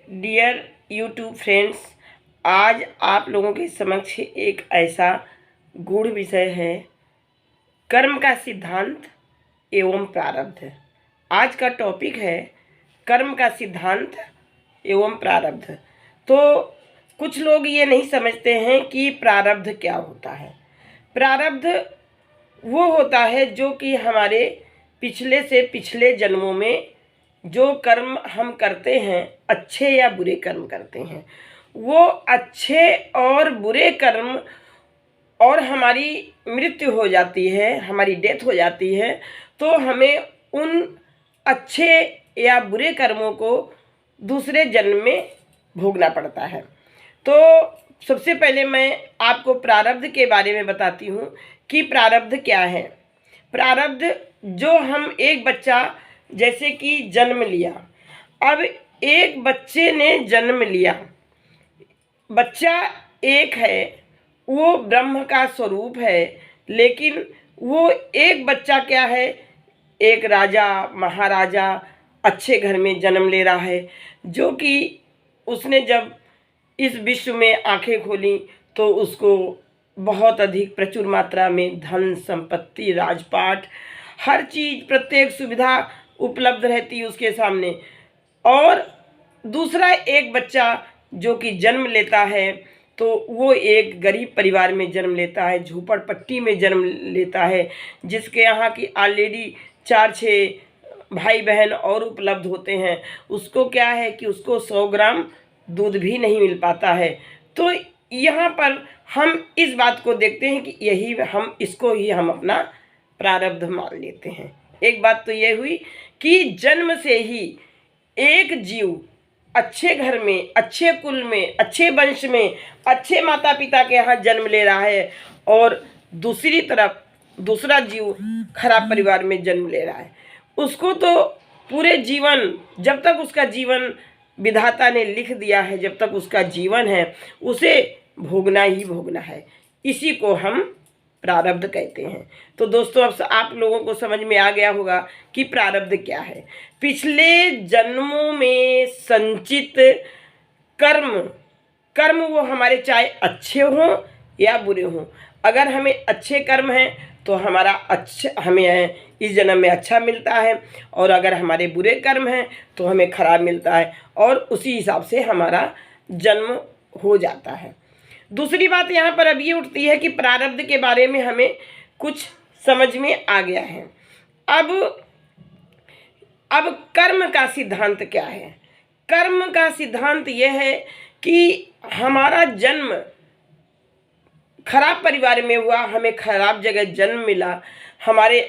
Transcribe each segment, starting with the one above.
Dear YouTube friends, आज आप लोगों के समक्ष एक ऐसा गूढ़ विषय है, कर्म का सिद्धांत एवं प्रारब्ध। आज का टॉपिक है कर्म का सिद्धांत एवं प्रारब्ध। तो कुछ लोग ये नहीं समझते हैं कि प्रारब्ध क्या होता है। प्रारब्ध वो होता है जो कि हमारे पिछले से पिछले जन्मों में जो कर्म हम करते हैं, अच्छे या बुरे कर्म करते हैं, वो अच्छे और बुरे कर्म और हमारी मृत्यु हो जाती है, हमारी डेथ हो जाती है, तो हमें उन अच्छे या बुरे कर्मों को दूसरे जन्म में भोगना पड़ता है। तो सबसे पहले मैं आपको प्रारब्ध के बारे में बताती हूँ कि प्रारब्ध क्या है। प्रारब्ध जो हम एक बच्चा जैसे कि जन्म लिया, अब एक बच्चे ने जन्म लिया, बच्चा एक है, वो ब्रह्म का स्वरूप है, लेकिन वो एक बच्चा क्या है, एक राजा महाराजा अच्छे घर में जन्म ले रहा है, जो कि उसने जब इस विश्व में आंखें खोली तो उसको बहुत अधिक प्रचुर मात्रा में धन संपत्ति राजपाट हर चीज़ प्रत्येक सुविधा उपलब्ध रहती उसके सामने। और दूसरा एक बच्चा जो कि जन्म लेता है तो वो एक गरीब परिवार में जन्म लेता है, झोपड़पट्टी में जन्म लेता है, जिसके यहाँ की ऑलरेडी 4-6 भाई बहन और उपलब्ध होते हैं। उसको क्या है कि उसको 100 ग्राम दूध भी नहीं मिल पाता है। तो यहाँ पर हम इस बात को देखते हैं कि यही हम इसको ही हम अपना प्रारब्ध मान लेते हैं। एक बात तो ये हुई कि जन्म से ही एक जीव अच्छे घर में, अच्छे कुल में, अच्छे वंश में, अच्छे माता पिता के यहाँ जन्म ले रहा है, और दूसरी तरफ दूसरा जीव खराब परिवार में जन्म ले रहा है। उसको तो पूरे जीवन, जब तक उसका जीवन विधाता ने लिख दिया है, जब तक उसका जीवन है, उसे भोगना ही भोगना है। इसी को हम प्रारब्ध कहते हैं। तो दोस्तों, अब आप लोगों को समझ में आ गया होगा कि प्रारब्ध क्या है। पिछले जन्मों में संचित कर्म वो हमारे चाहे अच्छे हों या बुरे हों। अगर हमें अच्छे कर्म हैं तो हमारा हमें इस जन्म में अच्छा मिलता है, और अगर हमारे बुरे कर्म हैं तो हमें खराब मिलता है, और उसी हिसाब से हमारा जन्म हो जाता है। दूसरी बात यहाँ पर अब ये उठती है कि प्रारब्ध के बारे में हमें कुछ समझ में आ गया है। अब कर्म का सिद्धांत क्या है। कर्म का सिद्धांत यह है कि हमारा जन्म खराब परिवार में हुआ, हमें खराब जगह जन्म मिला,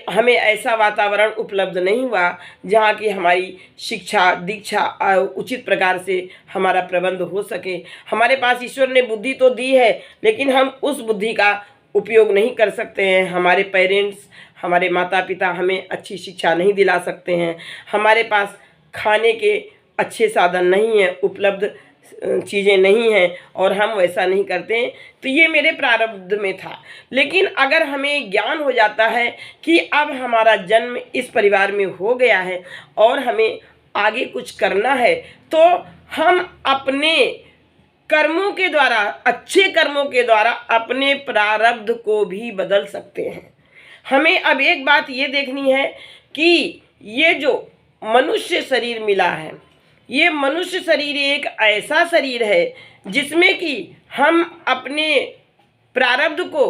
हमें ऐसा वातावरण उपलब्ध नहीं हुआ जहाँ की हमारी शिक्षा दीक्षा उचित प्रकार से हमारा प्रबंध हो सके। हमारे पास ईश्वर ने बुद्धि तो दी है, लेकिन हम उस बुद्धि का उपयोग नहीं कर सकते हैं। हमारे पेरेंट्स, हमारे माता पिता हमें अच्छी शिक्षा नहीं दिला सकते हैं। हमारे पास खाने के अच्छे साधन नहीं हैं, उपलब्ध चीज़ें नहीं हैं, और हम वैसा नहीं करते हैं। तो ये मेरे प्रारब्ध में था। लेकिन अगर हमें ज्ञान हो जाता है कि अब हमारा जन्म इस परिवार में हो गया है और हमें आगे कुछ करना है, तो हम अपने कर्मों के द्वारा, अच्छे कर्मों के द्वारा अपने प्रारब्ध को भी बदल सकते हैं। हमें अब एक बात ये देखनी है कि ये जो मनुष्य शरीर मिला है, ये मनुष्य शरीर एक ऐसा शरीर है जिसमें कि हम अपने प्रारब्ध को,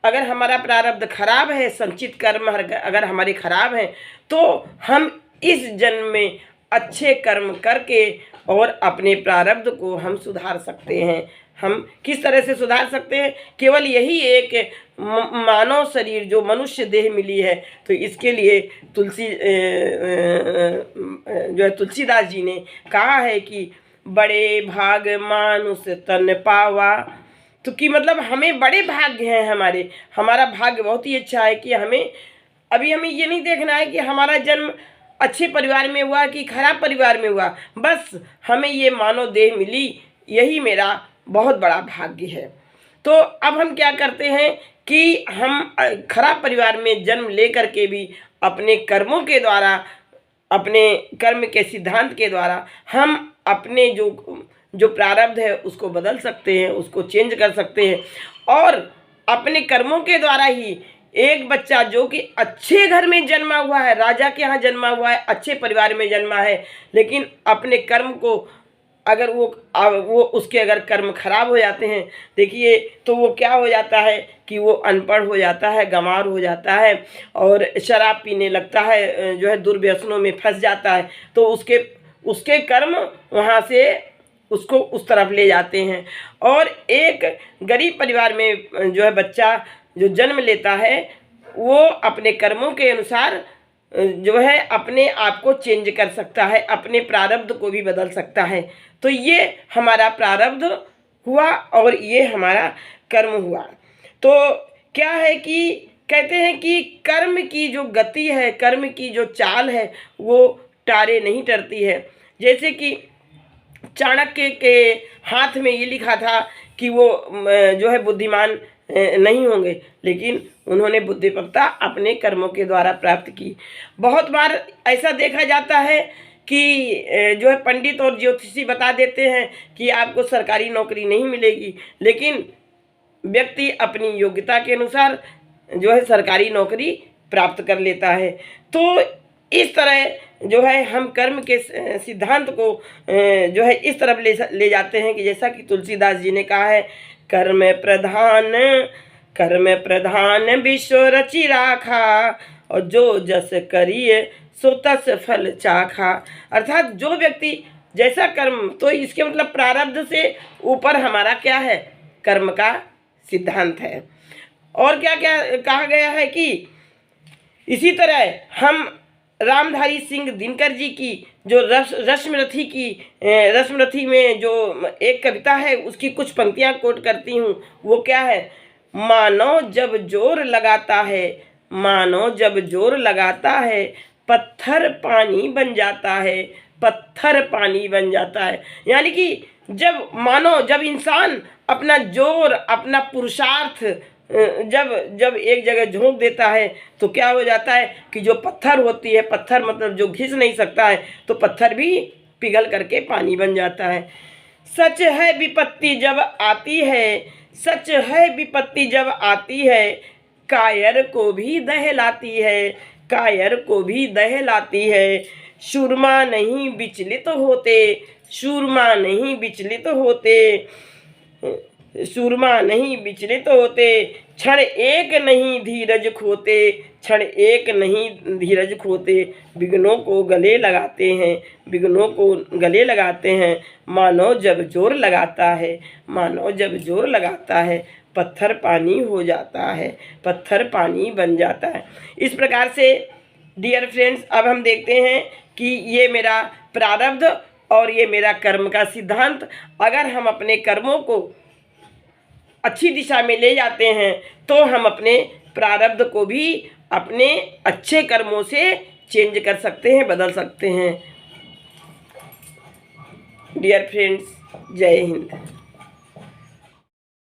अगर हमारा प्रारब्ध खराब है, संचित कर्म अगर हमारे खराब हैं, तो हम इस जन्म में अच्छे कर्म करके और अपने प्रारब्ध को हम सुधार सकते हैं। हम किस तरह से सुधार सकते हैं? केवल यही एक मानव शरीर जो मनुष्य देह मिली है, तो इसके लिए तुलसीदास जी ने कहा है कि बड़े भाग मानुष तन पावा। तो कि मतलब हमें बड़े भाग्य हैं, हमारा भाग्य बहुत ही अच्छा है कि हमें ये नहीं देखना है कि हमारा जन्म अच्छे परिवार में हुआ कि खराब परिवार में हुआ, बस हमें ये मानव देह मिली, यही मेरा बहुत बड़ा भाग्य है। तो अब हम क्या करते हैं कि हम खराब परिवार में जन्म लेकर के भी अपने कर्मों के द्वारा, अपने कर्म के सिद्धांत के द्वारा हम अपने जो प्रारब्ध है उसको बदल सकते हैं, उसको चेंज कर सकते हैं। और अपने कर्मों के द्वारा ही एक बच्चा जो कि अच्छे घर में जन्मा हुआ है, राजा के यहाँ जन्मा हुआ है, अच्छे परिवार में जन्मा है, लेकिन अपने कर्म को अगर वो उसके अगर कर्म खराब हो जाते हैं, देखिए, तो वो क्या हो जाता है कि वो अनपढ़ हो जाता है, गंवार हो जाता है और शराब पीने लगता है, जो है दुर्व्यसनों में फंस जाता है। तो उसके कर्म वहाँ से उसको उस तरफ ले जाते हैं। और एक गरीब परिवार में जो है बच्चा जो जन्म लेता है, वो अपने कर्मों के अनुसार जो है अपने आप को चेंज कर सकता है, अपने प्रारब्ध को भी बदल सकता है। तो ये हमारा प्रारब्ध हुआ और ये हमारा कर्म हुआ। तो क्या है कि कहते हैं कि कर्म की जो गति है, कर्म की जो चाल है, वो टारे नहीं टरती है। जैसे कि चाणक्य के हाथ में ये लिखा था कि वो जो है बुद्धिमान नहीं होंगे, लेकिन उन्होंने बुद्धिमत्ता अपने कर्मों के द्वारा प्राप्त की। बहुत बार ऐसा देखा जाता है कि जो है पंडित और ज्योतिषी बता देते हैं कि आपको सरकारी नौकरी नहीं मिलेगी, लेकिन व्यक्ति अपनी योग्यता के अनुसार जो है सरकारी नौकरी प्राप्त कर लेता है। तो इस तरह जो है हम कर्म के सिद्धांत को जो है इस तरफ ले जाते हैं कि जैसा कि तुलसीदास जी ने कहा है, कर्म प्रधान विश्व रचि राखा, और जो जस करिए सो तस फल चाखा। अर्थात जो व्यक्ति जैसा कर्म, तो इसके मतलब प्रारब्ध से ऊपर हमारा क्या है, कर्म का सिद्धांत है। और क्या क्या कहा गया है कि इसी तरह हम रामधारी सिंह दिनकर जी की जो रश्मरथी में जो एक कविता है, उसकी कुछ पंक्तियां कोट करती हूँ। वो क्या है, मानो जब जोर लगाता है, मानो जब जोर लगाता है, पत्थर पानी बन जाता है, पत्थर पानी बन जाता है। यानी कि जब इंसान अपना जोर, अपना पुरुषार्थ जब एक जगह झोंक देता है, तो क्या हो जाता है कि जो पत्थर होती है, पत्थर मतलब जो घिस नहीं सकता है, तो पत्थर भी पिघल करके पानी बन जाता है। सच है विपत्ति जब आती है, सच है विपत्ति जब आती है, कायर को भी दहलाती है, कायर को भी दहलाती है। शूरमा नहीं विचलित होते, शूरमा नहीं विचलित होते, सूरमा नहीं विचलित होते, क्षण एक नहीं धीरज खोते, क्षण एक नहीं धीरज खोते। विघ्नों को गले लगाते हैं, विघ्नों को गले लगाते हैं। मानो जब जोर लगाता है, मानो जब जोर लगाता है, पत्थर पानी हो जाता है, पत्थर पानी बन जाता है। इस प्रकार से डियर फ्रेंड्स, अब हम देखते हैं कि ये मेरा प्रारब्ध और ये मेरा कर्म का सिद्धांत, अगर हम अपने कर्मों को अच्छी दिशा में ले जाते हैं, तो हम अपने प्रारब्ध को भी अपने अच्छे कर्मों से चेंज कर सकते हैं, बदल सकते हैं। डियर फ्रेंड्स, जय हिंद।